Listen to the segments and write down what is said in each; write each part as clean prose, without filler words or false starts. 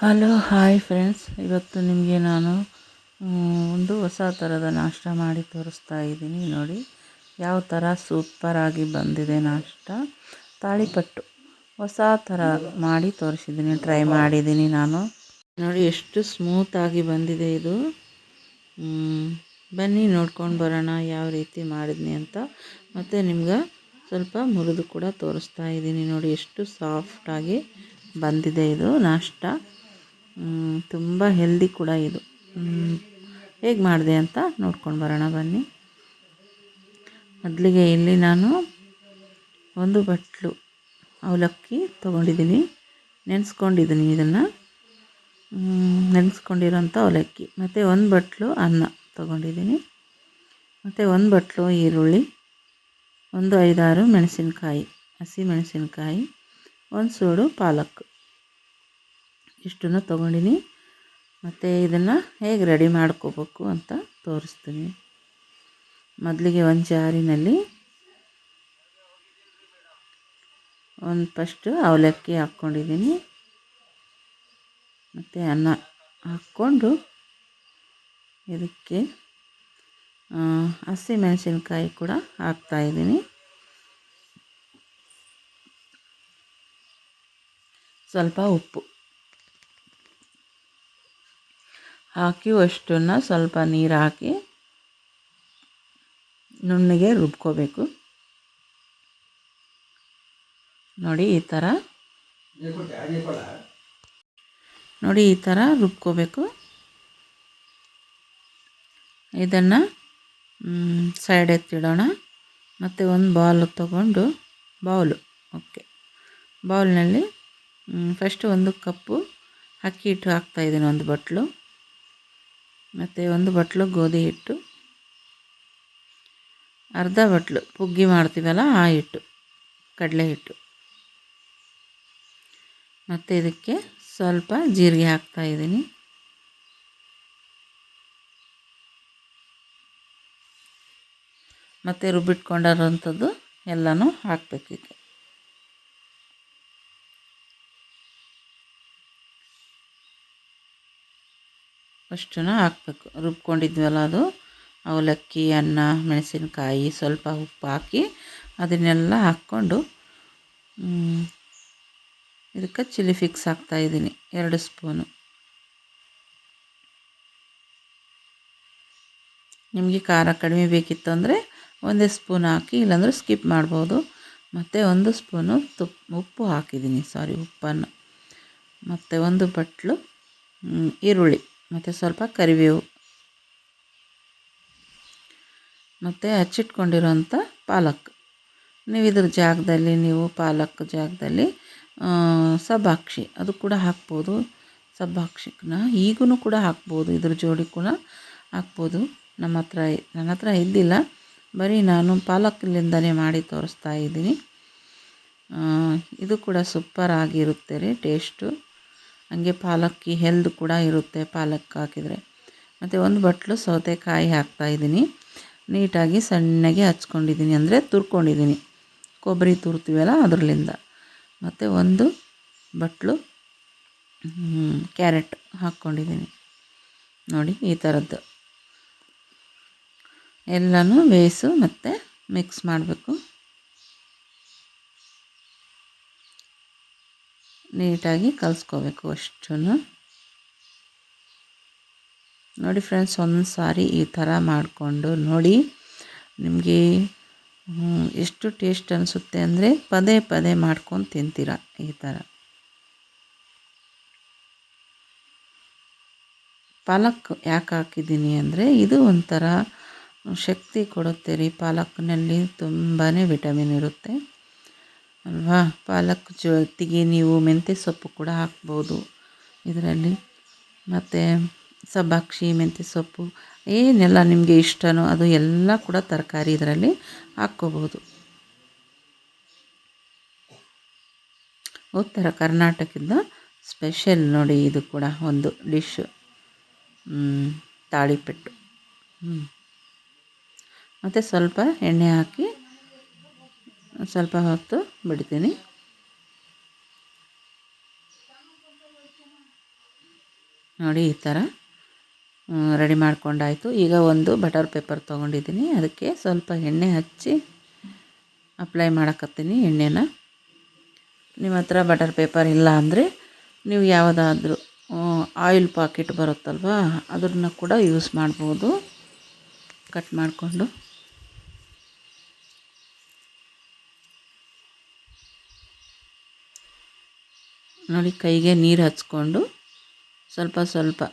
Hello hi friends, ಇವತ್ತು ನಿಮಗೆ ನಾನು ಒಂದು ಹೊಸ ಥರದ ನಾಷ್ಟ ಮಾಡಿ ತೋರಿಸ್ತಾ ಇದ್ದೀನಿ. ನೋಡಿ ಯಾವ ಥರ ಸೂಪರಾಗಿ ಬಂದಿದೆ ನಾಷ್ಟ. ತಾಳಿಪಟ್ಟು ಹೊಸ ಥರ ಮಾಡಿ ತೋರಿಸಿದ್ದೀನಿ, ಟ್ರೈ ಮಾಡಿದ್ದೀನಿ ನಾನು. ನೋಡಿ ಎಷ್ಟು ಸ್ಮೂತಾಗಿ ಬಂದಿದೆ ಇದು. ಬನ್ನಿ ನೋಡ್ಕೊಂಡು ಬರೋಣ ಯಾವ ರೀತಿ ಮಾಡಿದ್ನಿ ಅಂತ. ಮತ್ತು ನಿಮ್ಗೆ ಸ್ವಲ್ಪ ಮುರಿದು ಕೂಡ ತೋರಿಸ್ತಾ ಇದ್ದೀನಿ. ನೋಡಿ ಎಷ್ಟು ಸಾಫ್ಟಾಗಿ ಬಂದಿದೆ ಇದು ನಾಷ್ಟ. ತುಂಬ ಹೆಲ್ದಿ ಕೂಡ ಇದು. ಹೇಗೆ ಮಾಡಿದೆ ಅಂತ ನೋಡ್ಕೊಂಡು ಬರೋಣ ಬನ್ನಿ. ಮೊದಲಿಗೆ ಇಲ್ಲಿ ನಾನು ಒಂದು ಬಟ್ಲು ಅವಲಕ್ಕಿ ತೊಗೊಂಡಿದ್ದೀನಿ, ನೆನೆಸ್ಕೊಂಡಿದ್ದೀನಿ. ಇದನ್ನು ನೆನೆಸ್ಕೊಂಡಿರೋಂಥ ಅವಲಕ್ಕಿ. ಮತ್ತು ಒಂದು ಬಟ್ಲು ಅನ್ನ ತೊಗೊಂಡಿದ್ದೀನಿ. ಮತ್ತು ಒಂದು ಬಟ್ಲು ಈರುಳ್ಳಿ, ಒಂದು 5-6 ಮೆಣಸಿನ್ಕಾಯಿ, ಹಸಿ ಮೆಣಸಿನ್ಕಾಯಿ, ಒಂದು ಸೂಡು ಪಾಲಕ್, ಇಷ್ಟನ್ನು ತೊಗೊಂಡಿನಿ. ಮತ್ತು ಇದನ್ನು ಹೇಗೆ ರೆಡಿ ಮಾಡ್ಕೋಬೇಕು ಅಂತ ತೋರಿಸ್ತೀನಿ. ಮೊದಲಿಗೆ ಒಂದು ಜಾರಿನಲ್ಲಿ ಫಸ್ಟು ಅವಲಕ್ಕಿ ಹಾಕ್ಕೊಂಡಿದ್ದೀನಿ. ಮತ್ತು ಅನ್ನ ಹಾಕ್ಕೊಂಡು ಇದಕ್ಕೆ ಹಸಿ ಮೆಣಸಿನ್ಕಾಯಿ ಕೂಡ ಹಾಕ್ತಾಯಿದ್ದೀನಿ. ಸ್ವಲ್ಪ ಉಪ್ಪು ಹಾಕಿ ಅಷ್ಟನ್ನು ಸ್ವಲ್ಪ ನೀರು ಹಾಕಿ ನುಣ್ಣಗೆ ರುಬ್ಕೋಬೇಕು. ನೋಡಿ ಈ ಥರ ರುಬ್ಕೋಬೇಕು. ಇದನ್ನು ಸೈಡ್ ಎತ್ತಿಡೋಣ. ಮತ್ತು ಒಂದು ಬೌಲ್ನಲ್ಲಿ ಫಸ್ಟು 1 ಕಪ್ಪು ಅಕ್ಕಿ ಹಿಟ್ಟು ಹಾಕ್ತಾಯಿದ್ದೀನಿ, 1 ಬಟ್ಲು. ಮತ್ತು 1 ಬಟ್ಲು ಗೋಧಿ ಹಿಟ್ಟು, ಅರ್ಧ ಬಟ್ಲು ಹುಗ್ಗಿ ಮಾಡ್ತೀವಲ್ಲ ಆ ಹಿಟ್ಟು, ಕಡಲೆ ಹಿಟ್ಟು. ಮತ್ತು ಇದಕ್ಕೆ ಸ್ವಲ್ಪ ಜೀರಿಗೆ ಹಾಕ್ತಾಯಿದ್ದೀನಿ. ಮತ್ತು ರುಬ್ಬಿಟ್ಕೊಂಡಿರೋಂಥದ್ದು ಎಲ್ಲನೂ ಹಾಕಬೇಕಿದೆ. ಅಷ್ಟನ್ನು ಹಾಕಬೇಕು. ರುಬ್ಕೊಂಡಿದ್ವಲ್ಲ ಅದು ಅವಲಕ್ಕಿ, ಅನ್ನ, ಮೆಣಸಿನ್ಕಾಯಿ, ಸ್ವಲ್ಪ ಉಪ್ಪು ಹಾಕಿ ಅದನ್ನೆಲ್ಲ ಹಾಕ್ಕೊಂಡು ಇದಕ್ಕೆ ಚಿಲ್ಲಿ ಫ್ಲೇಕ್ಸ್ ಹಾಕ್ತಾಯಿದ್ದೀನಿ 2 ಸ್ಪೂನು. ನಿಮಗೆ ಖಾರ ಕಡಿಮೆ ಬೇಕಿತ್ತು ಅಂದರೆ 1 ಸ್ಪೂನ್ ಹಾಕಿ, ಇಲ್ಲಾಂದರೆ ಸ್ಕಿಪ್ ಮಾಡ್ಬೋದು. ಮತ್ತು 1 ಸ್ಪೂನು ಉಪ್ಪು ಹಾಕಿದ್ದೀನಿ, ಉಪ್ಪನ್ನು. ಮತ್ತು 1 ಬಟ್ಲು ಈರುಳ್ಳಿ, ಮತ್ತು ಸ್ವಲ್ಪ ಕರಿಬೇವು, ಮತ್ತು ಹಚ್ಚಿಟ್ಕೊಂಡಿರೋಂಥ ಪಾಲಕ್. ನೀವು ಇದ್ರ ಜಾಗದಲ್ಲಿ ಪಾಲಕ್ ಜಾಗದಲ್ಲಿ ಸಬ್ಬಾಕ್ಷಿ ಅದು ಕೂಡ ಹಾಕ್ಬೋದು. ಸಬ್ಬಾಕ್ಷಿನ ಈಗೂ ಕೂಡ ಹಾಕ್ಬೋದು, ಇದ್ರ ಜೋಡಿ ಕೂಡ ಹಾಕ್ಬೋದು. ನನ್ನ ಹತ್ರ ಇದ್ದಿಲ್ಲ, ಬರೀ ನಾನು ಪಾಲಕ್ಲಿಂದನೇ ಮಾಡಿ ತೋರಿಸ್ತಾ ಇದ್ದೀನಿ. ಇದು ಕೂಡ ಸೂಪರ್ ಆಗಿರುತ್ತೆ ರೀ ಟೇಸ್ಟು. ಹಾಗೆ ಪಾಲಕ್ಕಿ ಹೆಲ್ತ್ ಕೂಡ ಇರುತ್ತೆ ಪಾಲಕ್ ಹಾಕಿದರೆ. ಮತ್ತು 1 ಬಟ್ಲು ಸೌತೆಕಾಯಿ ಹಾಕ್ತಾಯಿದ್ದೀನಿ. ನೀಟಾಗಿ ಸಣ್ಣಗೆ ಹಚ್ಕೊಂಡಿದ್ದೀನಿ, ಅಂದರೆ ತುರ್ಕೊಂಡಿದ್ದೀನಿ, ಕೊಬ್ಬರಿ ತುರ್ತೀವಲ್ಲ ಅದರಲ್ಲಿಂದ. ಮತ್ತು 1 ಬಟ್ಲು ಕ್ಯಾರೆಟ್ ಹಾಕ್ಕೊಂಡಿದ್ದೀನಿ. ನೋಡಿ ಈ ಥರದ್ದು ಎಲ್ಲನೂ ಬೇಯಿಸು ಮತ್ತು ಮಿಕ್ಸ್ ಮಾಡಬೇಕು. ನೀಟಾಗಿ ಕಲಿಸ್ಕೋಬೇಕು ಅಷ್ಟನ್ನು. ನೋಡಿ ಫ್ರೆಂಡ್ಸ್, ಒಂದು ಸಾರಿ ಈ ಥರ ಮಾಡಿಕೊಂಡು ನೋಡಿ, ನಿಮಗೆ ಎಷ್ಟು ಟೇಸ್ಟ್ ಅನಿಸುತ್ತೆ ಅಂದರೆ ಪದೇ ಪದೇ ಮಾಡ್ಕೊಂಡು ತಿಂತೀರ ಈ ಥರ. ಪಾಲಕ್ ಯಾಕೆ ಹಾಕಿದ್ದೀನಿ ಅಂದರೆ ಇದು ಒಂಥರ ಶಕ್ತಿ ಕೊಡುತ್ತೆ ರೀ. ಪಾಲಕ್ನಲ್ಲಿ ತುಂಬಾ ವಿಟಮಿನ್ ಇರುತ್ತೆ ಅಲ್ವಾ. ಪಾಲಕ್ ಜೊತೆಗೆ ನೀವು ಮೆಂತ್ಯ ಸೊಪ್ಪು ಕೂಡ ಹಾಕ್ಬೋದು ಇದರಲ್ಲಿ. ಮತ್ತು ಸಬ್ಬಾಕ್ಷಿ, ಮೆಂತ್ಯ ಸೊಪ್ಪು, ಏನೆಲ್ಲ ನಿಮಗೆ ಇಷ್ಟನೋ ಅದು ಎಲ್ಲ ಕೂಡ ತರಕಾರಿ ಇದರಲ್ಲಿ ಹಾಕ್ಕೋಬೋದು. ಉತ್ತರ ಕರ್ನಾಟಕದ ಸ್ಪೆಷಲ್ ನೋಡಿ ಇದು ಕೂಡ ಒಂದು ಡಿಶ್ಶು, ತಾಳಿಪಟ್ಟು. ಮತ್ತು ಸ್ವಲ್ಪ ಎಣ್ಣೆ ಹಾಕಿ ಸ್ವಲ್ಪ ಹೊತ್ತು ಬಿಡ್ತೀನಿ. ನೋಡಿ ಈ ಥರ ರೆಡಿ ಮಾಡ್ಕೊಂಡಾಯಿತು. ಈಗ ಒಂದು ಬಟರ್ ಪೇಪರ್ ತೊಗೊಂಡಿದ್ದೀನಿ, ಅದಕ್ಕೆ ಸ್ವಲ್ಪ ಎಣ್ಣೆ ಹಚ್ಚಿ ಅಪ್ಲೈ ಮಾಡಕತ್ತೀನಿ ಎಣ್ಣೆನ. ನಿಮ್ಮ ಹತ್ರ ಬಟರ್ ಪೇಪರ್ ಇಲ್ಲ ಅಂದರೆ ನೀವು ಯಾವುದಾದ್ರೂ ಆಯಿಲ್ ಪಾಕೆಟ್ ಬರುತ್ತಲ್ವ ಅದನ್ನು ಕೂಡ ಯೂಸ್ ಮಾಡ್ಬೋದು. ಕಟ್ ಮಾಡಿಕೊಂಡು ನೋಡಿ ಕೈಗೆ ನೀರು ಹಚ್ಕೊಂಡು ಸ್ವಲ್ಪ ಸ್ವಲ್ಪ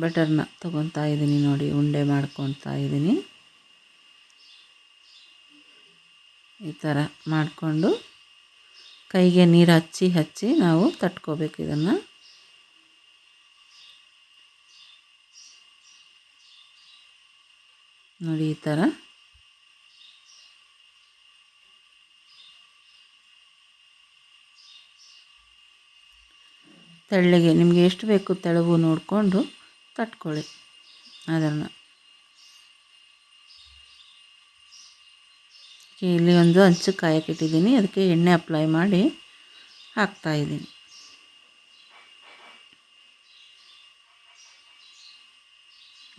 ಬಟರ್ನ ತೊಗೊತಾ ಇದ್ದೀನಿ. ನೋಡಿ ಉಂಡೆ ಮಾಡ್ಕೊತಾ ಇದ್ದೀನಿ. ಈ ಥರ ಮಾಡಿಕೊಂಡು ಕೈಗೆ ನೀರು ಹಚ್ಚಿ ನಾವು ತಟ್ಕೋಬೇಕು ಇದನ್ನು. ನೋಡಿ ಈ ಥರ ತೆಳ್ಳಗೆ ನಿಮಗೆ ಎಷ್ಟು ಬೇಕು ತೆಳುವು ನೋಡಿಕೊಂಡು ತಟ್ಕೊಳ್ಳಿ ಅದನ್ನು. ಇಲ್ಲಿ ಒಂದು ಹಂಚು ಕಾಯಕ್ಕಿಟ್ಟಿದ್ದೀನಿ, ಅದಕ್ಕೆ ಎಣ್ಣೆ ಅಪ್ಲೈ ಮಾಡಿ ಹಾಕ್ತಾಯಿದ್ದೀನಿ.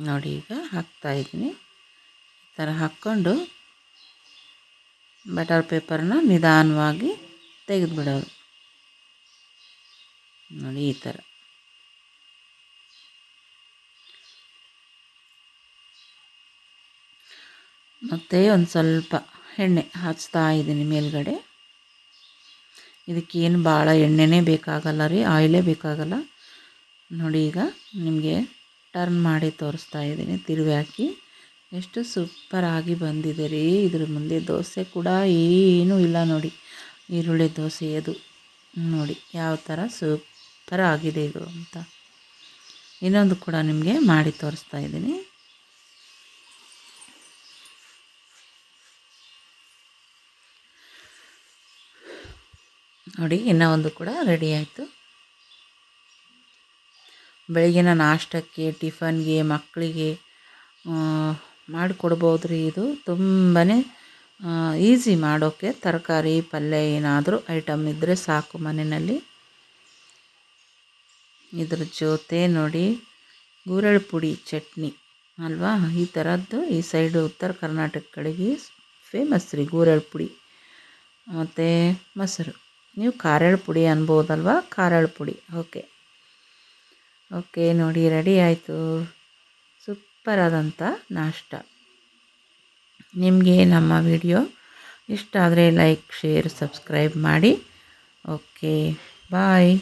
ನೋಡಿ ಈಗ ಹಾಕ್ತಾಯಿದ್ದೀನಿ. ಈ ಥರ ಹಾಕ್ಕೊಂಡು ಬಟರ್ ಪೇಪರ್ನ ನಿಧಾನವಾಗಿ ತೆಗೆದುಬಿಡೋದು. ನೋಡಿ ಈ ಥರ. ಮತ್ತು ಒಂದು ಸ್ವಲ್ಪ ಎಣ್ಣೆ ಹಚ್ತಾ ಇದ್ದೀನಿ ಮೇಲ್ಗಡೆ. ಇದಕ್ಕೇನು ಭಾಳ ಎಣ್ಣೆನೇ ಬೇಕಾಗಲ್ಲ ರೀ, ಆಯಿಲೇ ಬೇಕಾಗಲ್ಲ. ನೋಡಿ ಈಗ ನಿಮಗೆ ಟರ್ನ್ ಮಾಡಿ ತೋರಿಸ್ತಾ ಇದ್ದೀನಿ, ತಿರುವಿ ಹಾಕಿ. ಎಷ್ಟು ಸೂಪರಾಗಿ ಬಂದಿದೆ ರೀ. ಇದ್ರ ಮುಂದೆ ದೋಸೆ ಕೂಡ ಏನೂ ಇಲ್ಲ ನೋಡಿ, ಈರುಳ್ಳಿ ದೋಸೆ ಅದು. ನೋಡಿ ಯಾವ ಥರ ಸೂಪರ್ ಆಗಿದೆ ಇದು ಅಂತ. ಇನ್ನೊಂದು ಕೂಡ ನಿಮಗೆ ಮಾಡಿ ತೋರಿಸ್ತಾ ಇದ್ದೀನಿ. ನೋಡಿ ಇನ್ನೂ ಒಂದು ಕೂಡ ರೆಡಿ ಆಯಿತು. ಬೆಳಗಿನ ನಾಷ್ಟಕ್ಕೆ, ಟಿಫನ್ಗೆ, ಮಕ್ಕಳಿಗೆ ಮಾಡಿಕೊಡ್ಬೋದು ರೀ. ಇದು ತುಂಬಾ ಈಸಿ ಮಾಡೋಕ್ಕೆ. ತರಕಾರಿ ಪಲ್ಯ ಏನಾದರೂ ಐಟಮ್ ಇದ್ದರೆ ಸಾಕು ಮನೆಯಲ್ಲಿ. ಇದ್ರ ಜೊತೆ ನೋಡಿ ಗುರೆಳ್ ಪುಡಿ ಚಟ್ನಿ ಅಲ್ವಾ, ಈ ಥರದ್ದು ಈ ಸೈಡು ಉತ್ತರ ಕರ್ನಾಟಕ ಕಡೆಗೆ ಫೇಮಸ್ ರೀ ಗುರೆಳ್ ಪುಡಿ ಮತ್ತು ಮೊಸರು. ನೀವು ಖಾರೆಳ್ ಪುಡಿ ಅನ್ಬೋದಲ್ವ, ಖಾರೆಳ್ ಪುಡಿ. ಓಕೆ ನೋಡಿ ರೆಡಿ ಆಯಿತು. ಸೂಪರಾದಂಥ ನಾಷ್ಟ. ನಿಮಗೆ ನಮ್ಮ ವಿಡಿಯೋ ಇಷ್ಟ ಆದರೆ ಲೈಕ್, ಶೇರ್, ಸಬ್ಸ್ಕ್ರೈಬ್ ಮಾಡಿ. ಓಕೆ ಬಾಯ್.